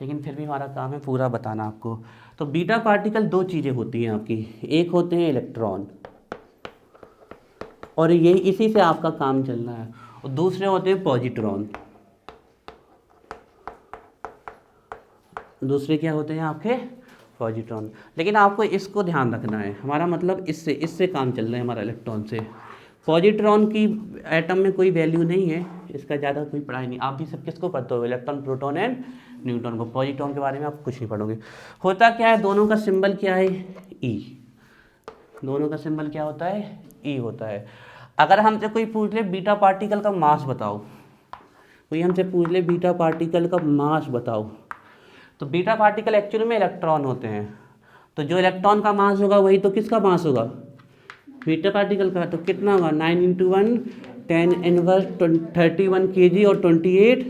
लेकिन फिर भी हमारा काम है पूरा बताना आपको। तो बीटा पार्टिकल दो चीज़ें होती हैं आपकी, एक होते हैं इलेक्ट्रॉन, और ये इसी से आपका काम चलना है, और दूसरे होते हैं पॉजिट्रॉन। दूसरे क्या होते हैं आपके, पॉजिट्रॉन। लेकिन आपको इसको ध्यान रखना है, हमारा मतलब इससे काम चल रहा है हमारा इलेक्ट्रॉन से। पॉजिट्रॉन की एटम में कोई वैल्यू नहीं है, इसका ज़्यादा कोई पढ़ाई नहीं। आप भी सब किसको पढ़ते हो, इलेक्ट्रॉन, प्रोटॉन एंड न्यूट्रॉन को। पॉजिट्रॉन के बारे में आप कुछ नहीं पढ़ोगे। होता क्या है, दोनों का सिंबल क्या है, ई। दोनों का सिंबल क्या होता है, ई होता है। अगर हमसे कोई पूछ ले बीटा पार्टिकल का मास बताओ, कोई हमसे पूछ ले बीटा पार्टिकल का मास बताओ, तो बीटा पार्टिकल एक्चुअली में इलेक्ट्रॉन होते हैं, तो जो इलेक्ट्रॉन का मास होगा वही तो किसका मास होगा, बीटा पार्टिकल का। तो कितना होगा, 9 × 1 10⁻31 kg और 28।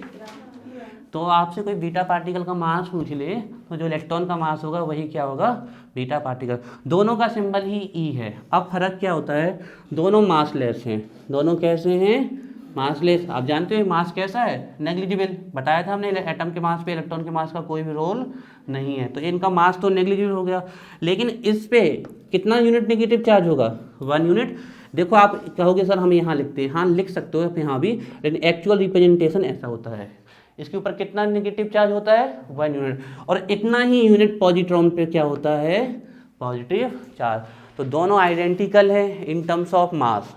तो आपसे कोई बीटा पार्टिकल का मास पूछ ले तो जो इलेक्ट्रॉन का मास होगा वही क्या होगा, बीटा पार्टिकल। दोनों का सिंबल ही ई है। अब फर्क क्या होता है, दोनों मासलेस हैं। दोनों कैसे हैं, मासलेस। आप जानते हो मास कैसा है, नेग्लिजिबल। बताया था हमने एटम के मास पे इलेक्ट्रॉन के मास का कोई भी रोल नहीं है। तो इनका मास तो नेग्लिजिबल हो गया, लेकिन इस पे कितना यूनिट नेगेटिव चार्ज होगा, 1 यूनिट। देखो आप कहोगे सर हम यहाँ लिखते हैं, हाँ लिख सकते हो आप यहाँ भी, लेकिन एक्चुअल रिप्रेजेंटेशन ऐसा होता है। इसके ऊपर कितना नेगेटिव चार्ज होता है, 1 यूनिट, और इतना ही यूनिट पॉजिट्रॉन पे क्या होता है, पॉजिटिव चार्ज। तो दोनों आइडेंटिकल है इन टर्म्स ऑफ मास,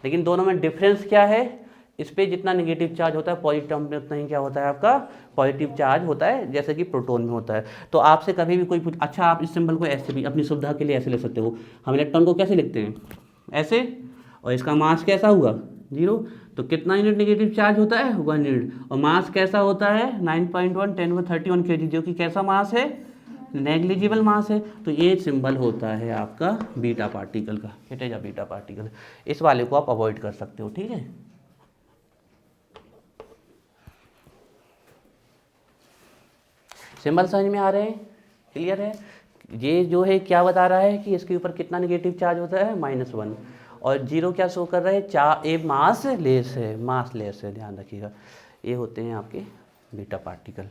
लेकिन दोनों में डिफरेंस क्या है, इस पे जितना नेगेटिव चार्ज होता है पॉजिटिव में उतना ही क्या होता है आपका पॉजिटिव चार्ज होता है, जैसे कि प्रोटॉन में होता है। तो आपसे कभी भी कोई पूछ, अच्छा आप इस सिंबल को ऐसे भी अपनी सुविधा के लिए ऐसे ले सकते हो। हम इलेक्ट्रॉन को कैसे लिखते हैं, ऐसे, और इसका मास कैसा हुआ 0। तो कितना यूनिट नेगेटिव चार्ज होता है, 1 यूनिट, और मास कैसा होता है 9.1 10⁻31 kg, जो कि कैसा मास है, नेग्लिजिबल मास है। तो ये सिंबल होता है आपका बीटा पार्टिकल का, it is a beta particle. इस वाले को आप अवॉइड कर सकते हो, ठीक है। सिंबल समझ में आ रहे हैं, क्लियर है। ये जो है क्या बता रहा है कि इसके ऊपर कितना नेगेटिव चार्ज होता है, -1, और 0 क्या शो कर रहा है, ए मास लेस है, मास लेस है, ध्यान रखिएगा। ये होते हैं आपके बीटा पार्टिकल।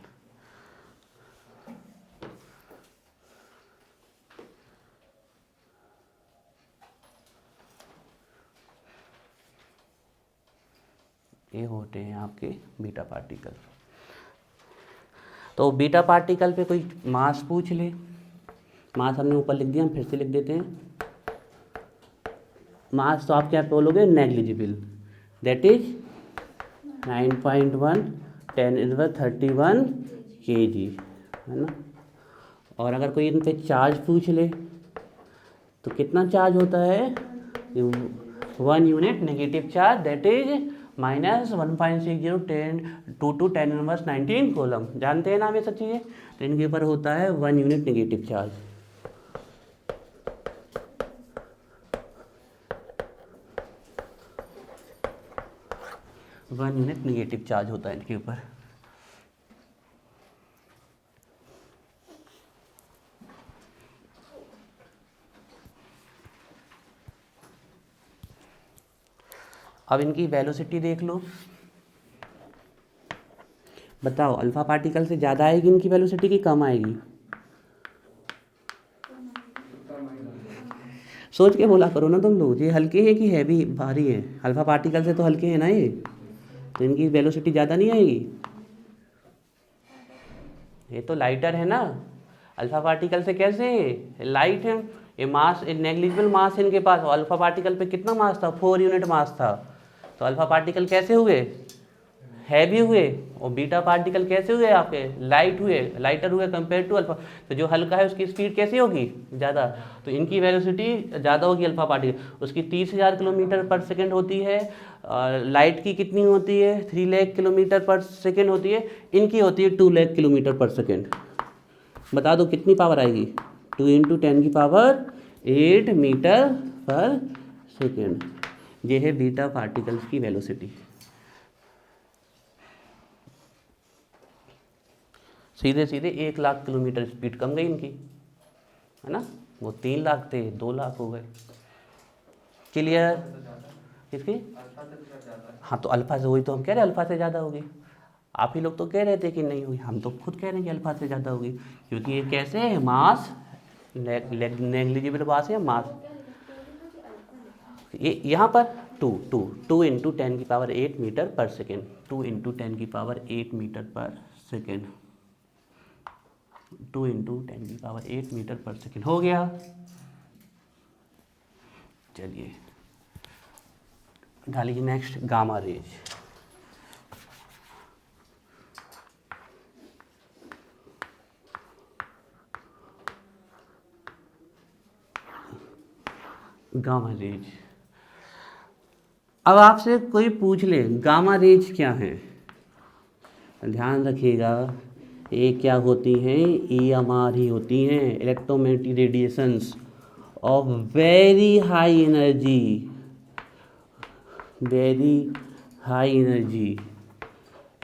ये होते हैं आपके बीटा पार्टिकल। तो बीटा पार्टिकल पे कोई मास पूछ ले, मास हमने ऊपर लिख दिया, हम फिर से लिख देते हैं। मास तो आप क्या बोलोगे, नेग्लिजिबल, दैट इज 9.1 10⁻31 kg, है ना। और अगर कोई इन पे चार्ज पूछ ले तो कितना चार्ज होता है, 1 unit negative charge, that is -1.60 10 × 10⁻19 coulomb. जानते हैं ना आप ये सब चीज़ें। तो इनके ऊपर होता है 1 unit negative charge. One unit negative charge होता है इनके ऊपर। अब इनकी वेलोसिटी देख लो, बताओ अल्फा पार्टिकल से ज़्यादा आएगी इनकी वेलोसिटी की कम आएगी, सोच के बोला करो ना तुम लोग। ये हल्के हैं कि हैवी भारी है, अल्फा पार्टिकल से तो हल्के हैं ना ये, तो इनकी वेलोसिटी ज़्यादा नहीं आएगी। ये तो लाइटर है ना, अल्फा पार्टिकल से कैसे लाइट है। ये मास नेग्लिजिबल मास है इनके पास, और अल्फा पार्टिकल पे कितना मास था, 4 यूनिट मास था। तो अल्फा पार्टिकल कैसे हुए, हैवी हुए, और बीटा पार्टिकल कैसे हुए आपके, लाइट हुए, लाइटर हुए कंपेयर टू अल्फा। तो जो हल्का है उसकी स्पीड कैसी होगी, ज़्यादा, तो इनकी वेलोसिटी ज़्यादा होगी अल्फा पार्टिकल, उसकी 30,000 किलोमीटर पर सेकेंड होती है। और लाइट की कितनी होती है, 3 लाख किलोमीटर पर सेकेंड होती है, इनकी होती है 2 लाख किलोमीटर पर सेकेंड। बता दो कितनी पावर आएगी, 2 × 10⁸ मीटर पर सेकेंड। ये है बीटा पार्टिकल्स की वेलोसिटी। सीधे सीधे 1 लाख किलोमीटर स्पीड कम गई इनकी, है ना। वो 3 लाख थे, 2 लाख हो गए। क्लियर, किसकी, हाँ तो अल्फा से, वही तो हम कह रहे हैं अल्फा से ज़्यादा होगी। आप ही लोग तो कह रहे थे कि नहीं हुई, हम तो खुद कह रहे हैं कि अल्फा से ज़्यादा होगी, क्योंकि ये कैसे है, मास नेग्लिजिबल मास है, मास। ये यहाँ पर 2 × 10⁸ मीटर पर सेकेंड, 2 × 10⁸ मीटर पर सेकेंड, 2 × 10⁸ मीटर पर सेकेंड हो गया। चलिए डालिए next, gamma rays. Gamma rays. अब आपसे कोई पूछ ले गामा रेज क्या है, ध्यान रखिएगा, ये क्या होती हैं, EMR ही होती हैं, electromagnetic radiations of very high energy, very high energy,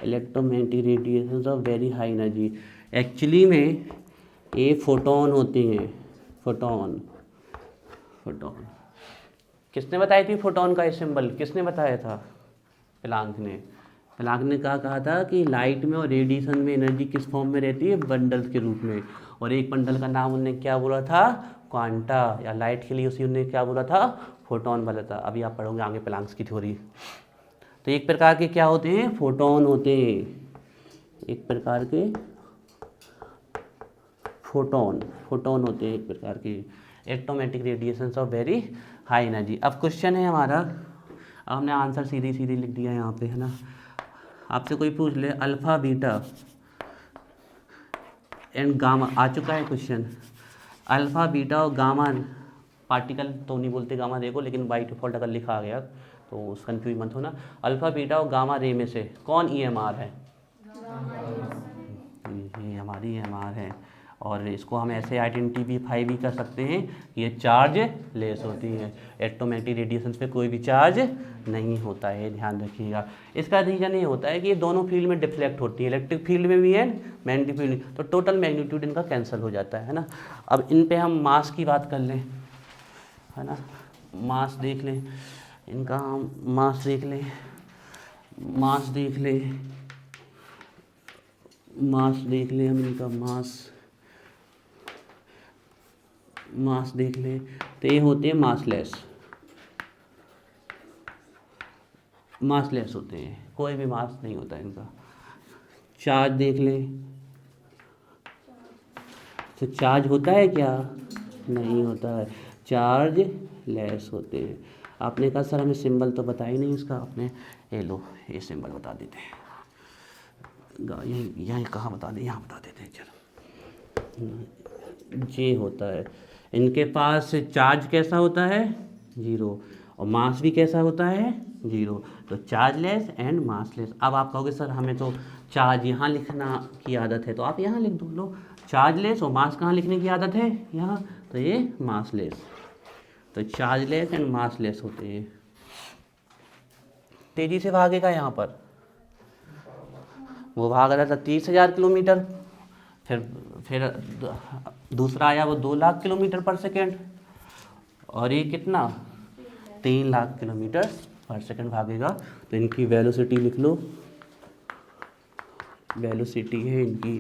electromagnetic radiation of very high energy. Actually में ये फोटोन होते हैं, फोटोन। फोटोन किसने बताई थी फोटोन का ये सिंबल, किसने बताया था? प्लांक ने। प्लांक ने कहा था कि लाइट में और रेडिएशन में एनर्जी किस फॉर्म में रहती है? बंडल्स के रूप में। और एक बंडल का नाम उन्होंने क्या बोला था? क्वांटा। या लाइट के लिए उसी उन्होंने क्या बोला था? फोटोन बोला था। अभी आप पढ़ोगे आगे प्लांक्स की थ्योरी। तो एक प्रकार के क्या होते हैं? फोटोन होते हैं, एक प्रकार के फोटोन होते हैं, एक प्रकार के electromagnetic radiations of very high energy. अब क्वेश्चन है हमारा, अब हमने आंसर सीधी सीधी लिख दिया है यहाँ पे, है ना। आपसे कोई पूछ ले अल्फा बीटा एंड गामा, आ चुका है क्वेश्चन। अल्फा बीटा और गामा पार्टिकल तो नहीं बोलते गामा रे को, लेकिन बाई डिफॉल्ट अगर लिखा आ गया तो उस कन्फ्यूज मत होना। अल्फा बीटा और गामा रे में से कौन EMR है? ये हमारी EMR है। और इसको हम ऐसे आइडेंटिफाई भी कर सकते हैं कि ये चार्ज लेस होती है। इलेक्ट्रोमैग्नेटिक रेडिएशन पे कोई भी चार्ज नहीं होता है, ध्यान रखिएगा। इसका रीजन ये होता है कि ये दोनों फील्ड में डिफ्लेक्ट होती है, इलेक्ट्रिक फील्ड में भी है, मैग्नेटिक फील्ड में, तो टोटल मैग्नीट्यूड इनका कैंसिल हो जाता है ना। अब इन पे हम मास की बात कर लें, है ना। मास देख लें इनका, हम मास देख लें, मास देख लें, मास देख लें हम इनका, मास देख लें। तो ये होते हैं मासलेस, मासलेस होते हैं, कोई भी मास नहीं होता है इनका। चार्ज देख लें, तो चार्ज होता है क्या? नहीं होता है, चार्ज लेस होते हैं। आपने कहा सर हमें सिंबल तो बता ही नहीं इसका, आपने ये लो ये सिंबल बता देते हैं, यहीं कहाँ बता दें, यहाँ बता देते हैं, चलो। जे होता है, इनके पास चार्ज कैसा होता है? 0, और मास भी कैसा होता है? 0। तो चार्जलेस एंड मासलेस। अब आप कहोगे सर हमें तो चार्ज यहाँ लिखना की आदत है, तो आप यहाँ लिख दो, लो चार्जलेस, और मास कहाँ लिखने की आदत है? यहाँ, तो ये मासलेस। तो चार्जलेस एंड मासलेस होते हैं। तेजी से भागेगा यहाँ पर, वो भाग रहा था 30,000 किलोमीटर, फिर दूसरा आया वो 2 लाख किलोमीटर पर सेकेंड, और ये कितना? 3 लाख किलोमीटर पर सेकेंड भागेगा। तो इनकी वेलोसिटी लिख लो, वेलोसिटी है इनकी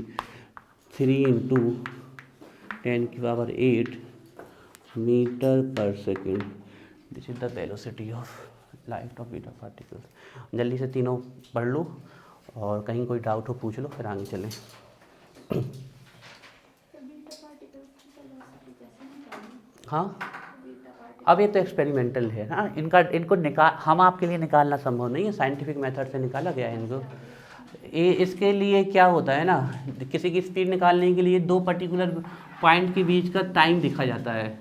3 × 10⁸ मीटर पर second. This is the velocity of light of beta particles. जल्दी से तीनों पढ़ लो, और कहीं कोई डाउट हो पूछ लो, फिर आगे चलें। हाँ, अब ये तो एक्सपेरिमेंटल है ना, इनको हम आपके लिए निकालना संभव नहीं है, साइंटिफिक मेथड से निकाला गया है इनको। ये इसके लिए क्या होता है ना, किसी की स्पीड निकालने के लिए 2 पर्टिकुलर पॉइंट के बीच का टाइम दिखा जाता है,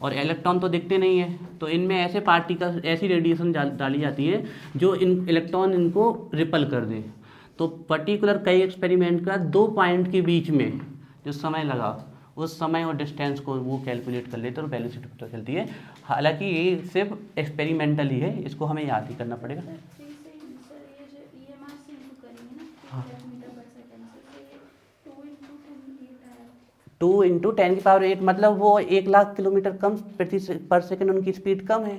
और इलेक्ट्रॉन तो दिखते नहीं है, तो इनमें ऐसे पार्टिकल, ऐसी रेडिएशन डाली जाती है जो इन इलेक्ट्रॉन इनको रिपल कर दे। तो पर्टिकुलर कई एक्सपेरिमेंट का 2 पॉइंट के बीच में जो समय लगा, उस समय और डिस्टेंस को वो कैलकुलेट कर लेते और वेलोसिटी पता चलती है। हालांकि ये सिर्फ एक्सपेरिमेंटल ही है, इसको हमें याद ही करना पड़ेगा। टू इंटू 10⁸ मतलब वो 1 लाख किलोमीटर कम पर सेकेंड उनकी स्पीड कम है,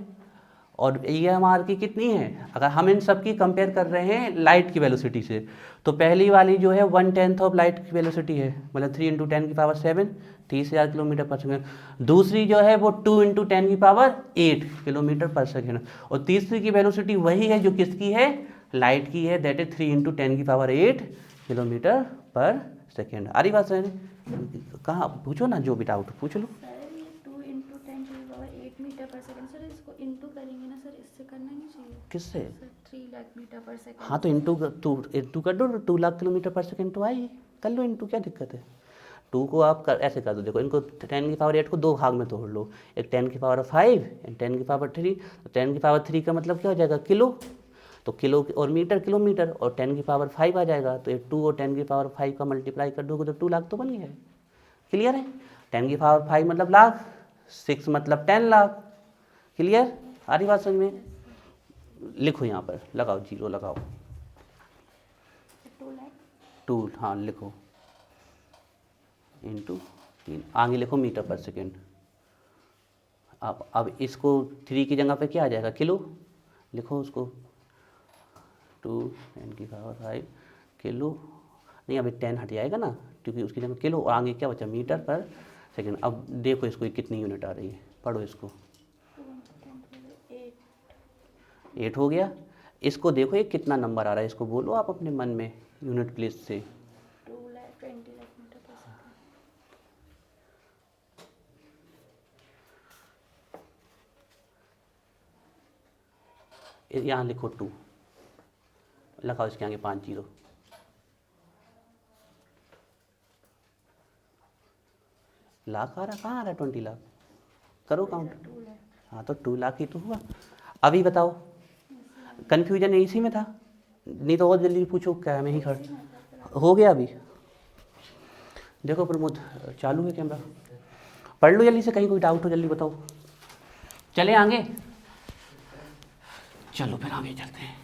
और EMR की कितनी है? अगर हम इन सब की कंपेयर कर रहे हैं लाइट की वेलोसिटी से, तो पहली वाली जो है 1/10 ऑफ लाइट की वेलोसिटी है, मतलब 3 × 10⁷ 30,000 किलोमीटर पर सेकेंड। दूसरी जो है वो 2 × 10⁸ किलोमीटर पर सेकेंड, और तीसरी की वेलोसिटी वही है जो किसकी है? लाइट की है, दैट इज 3 × 10⁸ किलोमीटर पर सेकेंड। आ रही बात है? कहाँ पूछो ना, जो भी डाउट पूछ लो। सर ये 2 × 10⁸ मीटर पर सेकंड, सर इसको इंटू करेंगे ना सर, इससे करना नहीं चाहिए? किससे? सर 3 लाख मीटर पर सेकंड। हाँ, तो इंटू कर दो, 2 लाख किलोमीटर पर सेकेंड तो आइए, कर लो इंटू, क्या दिक्कत है? 2 को आप ऐसे कर दो, देखो इनको 10⁸ को 2 भाग में तोड़ लो, एक 10⁵, एक 10⁵3। तो 10⁵3 का मतलब क्या हो जाएगा? किलो, तो किलो और मीटर किलोमीटर, और 10⁵ आ जाएगा, तो ये 2 और 10⁵ का मल्टीप्लाई कर दोगे तो 2 लाख तो बन गया है। क्लियर है? 10⁵ मतलब लाख, 6 मतलब 10 लाख। क्लियर? आ रही बात समझ में? लिखो यहाँ पर, लगाओ 0 लगाओ, 2 लाख 2 हाँ लिखो, इंटू 3, आगे लिखो मीटर पर सेकेंड। अब इसको 3 की जगह पे क्या आ जाएगा, किलो, लिखो उसको 2×10⁵ किलो, नहीं अभी 10 हट जाएगा ना, क्योंकि उसकी जगह किलो और आगे क्या बचा, मीटर पर सेकेंड। अब देखो इसको ये कितनी यूनिट आ रही है, पढ़ो इसको, 8 हो गया। इसको देखो ये कितना नंबर आ रहा है, इसको बोलो आप अपने मन में यूनिट प्लेस से। 2 लाख 20 लाख मीटर पर सेकंड। यहाँ लिखो 2, लगाओ इसके आगे 5 0। लाख आ रहा, कहाँ आ रहा है 20 लाख, करो काउंट। 2 लाख हाँ तो 2 लाख ही तो हुआ। अभी बताओ कन्फ्यूजन इसी में था, नहीं तो और जल्दी पूछो, क्या मैं ही खड़ हो गया। अभी देखो प्रमोद चालू है कैमरा, पढ़ लो जल्दी से, कहीं कोई डाउट हो जल्दी बताओ। चले आगे, चलो फिर आगे चलते हैं।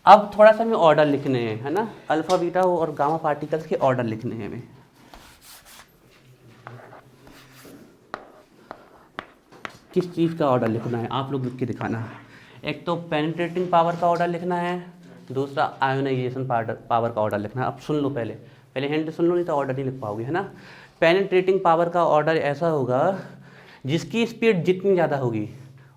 अब थोड़ा सा हमें ऑर्डर लिखने हैं, है ना, अल्फा बीटा और गामा पार्टिकल्स के ऑर्डर लिखने हैं हमें। किस चीज़ का ऑर्डर लिखना है आप लोग लिख के दिखाना है। एक तो पेनिट्रेटिंग पावर का ऑर्डर लिखना है, दूसरा आयोनाइजेशन पावर का ऑर्डर लिखना है। अब सुन लो, पहले हिंट सुन लो, नहीं तो ऑर्डर नहीं लिख पाओगे, है ना। पेनिट्रेटिंग पावर का ऑर्डर ऐसा होगा, जिसकी स्पीड जितनी ज़्यादा होगी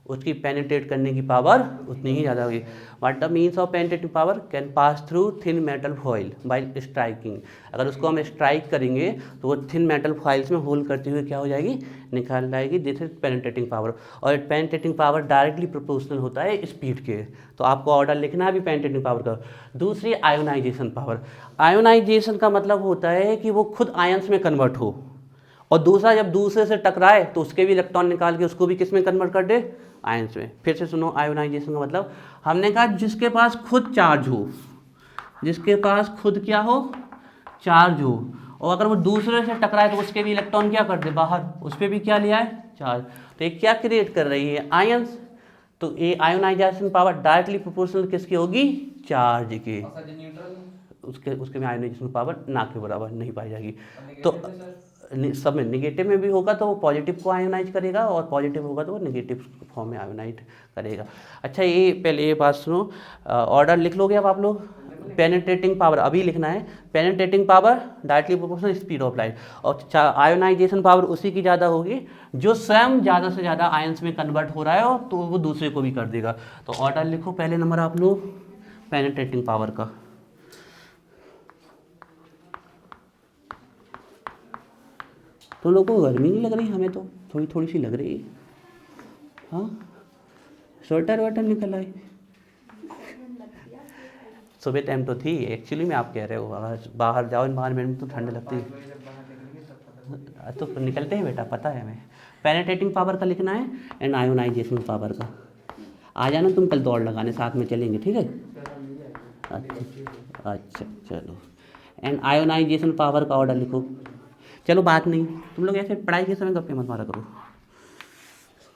उसकी पेनिट्रेट करने की पावर उतनी ही ज़्यादा होगी। What the means of penetrating power, can pass through thin metal foil bye striking. अगर उसको हम स्ट्राइक करेंगे तो वो थिन मेटल फॉइल्स में होल करते हुए क्या हो जाएगी, निकाल जाएगी। This is penetrating power. और पेनिट्रेटिंग पावर डायरेक्टली प्रोपोर्शनल होता है स्पीड के। तो आपको ऑर्डर लिखना है अभी पेनिट्रेटिंग पावर का। दूसरी आयोनाइजेशन पावर। आयोनाइजेशन का मतलब होता है कि वो खुद आयंस में कन्वर्ट हो, और दूसरा जब दूसरे से टकराए तो उसके भी इलेक्ट्रॉन निकाल के उसको भी किस में कन्वर्ट कर दे, आयंस में। फिर से सुनो, आयोनाइजेशन का मतलब हमने कहा जिसके पास खुद चार्ज हो, जिसके पास खुद क्या हो, चार्ज हो, और अगर वो दूसरे से टकराए तो उसके भी इलेक्ट्रॉन क्या कर दे बाहर, उस पर भी क्या लिया है, चार्ज। तो ये क्या क्रिएट कर रही है, आयंस। तो ये आयोनाइजेशन पावर डायरेक्टली प्रोपोर्शनल किसकी होगी, चार्ज की। उसके में आयोनाइजेशन पावर ना के बराबर नहीं पाई जाएगी। तो सब में निगेटिव में भी होगा तो वो पॉजिटिव को आयोनाइज करेगा, और पॉजिटिव होगा तो वो निगेटिव फॉर्म में आयोनाइज करेगा। अच्छा ये पहले ये बात सुनो, ऑर्डर लिख लोगे अब आप लोग। पेनिट्रेटिंग पावर अभी लिखना है, penetrating power directly proportional speed of light, और आयोनाइजेशन पावर उसी की ज़्यादा होगी जो स्वयं ज़्यादा से ज़्यादा आयंस में कन्वर्ट हो रहा है, और तो वो दूसरे को भी कर देगा। तो ऑर्डर लिखो पहले नंबर आप लोग पेनिट्रेटिंग पावर का। तो लोगों को गर्मी नहीं लग रही, हमें तो थोड़ी थोड़ी सी लग रही है। हाँ स्वेटर वेटर निकल आई, सुबह टाइम तो थी एक्चुअली में, आप कह रहे हो अगर बाहर जाओ एनवायरनमेंट में तो ठंड लगती है। तो निकलते हैं बेटा, पता है हमें। पेनिट्रेटिंग पावर का लिखना है एंड आयोनाइजेशन पावर का। आ जाना तुम कल दौड़ लगाने, साथ में चलेंगे, ठीक है। अच्छा चलो, एंड आयोनाइजेशन पावर का ऑर्डर लिखो। चलो बात नहीं, तुम लोग ऐसे पढ़ाई के समय गप्पे मत मारा करो।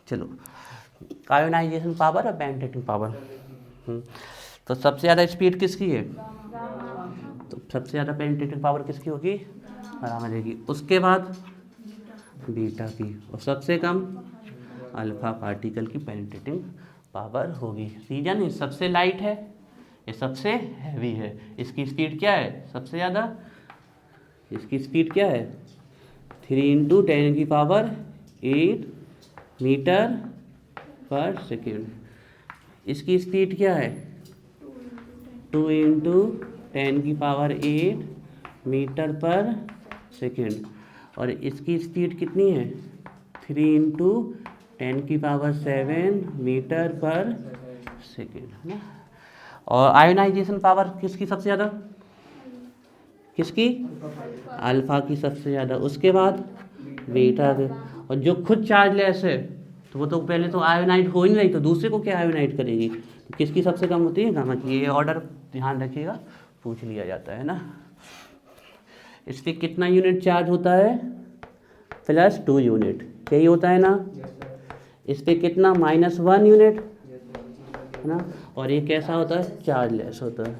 चलो आयोनाइजेशन पावर और पेनिट्रेटिंग पावर। तो सबसे ज़्यादा स्पीड किसकी है, तो सबसे ज़्यादा पेनिट्रेटिंग पावर किसकी होगी, गामा देगी। उसके बाद बीटा की, और सबसे कम अल्फा पार्टिकल की पेनिट्रेटिंग पावर होगी। रीजन ये सबसे लाइट है, ये सबसे हैवी है। इसकी स्पीड क्या है सबसे ज़्यादा, इसकी स्पीड क्या है 3 × 10⁸ मीटर पर सेकेंड। इसकी स्पीड क्या है 2 × 10⁸ मीटर पर सेकेंड। और इसकी स्पीड कितनी है 3 × 10⁷ मीटर पर सेकेंड, है ना। और आयोनाइजेशन पावर किसकी सबसे ज़्यादा, किसकी, अल्फा की सबसे ज़्यादा। उसके बाद बीटा के। और जो खुद चार्जलेस है तो वो तो पहले तो आयोनाइट हो ही नहीं, तो दूसरे को क्या आयोनाइट करेगी, तो किसकी सबसे कम होती है, गामा की। ये ऑर्डर ध्यान रखिएगा, पूछ लिया जाता है ना। इस पर कितना यूनिट चार्ज होता है, +2 यूनिट, यही होता है ना। इस पर कितना -1 यूनिट, है ना। और ये कैसा होता है, चार्जलेस होता है।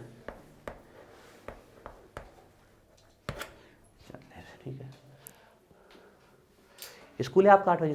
चार्जलेस, ठीक है। स्कूल है आपका 8 बजे?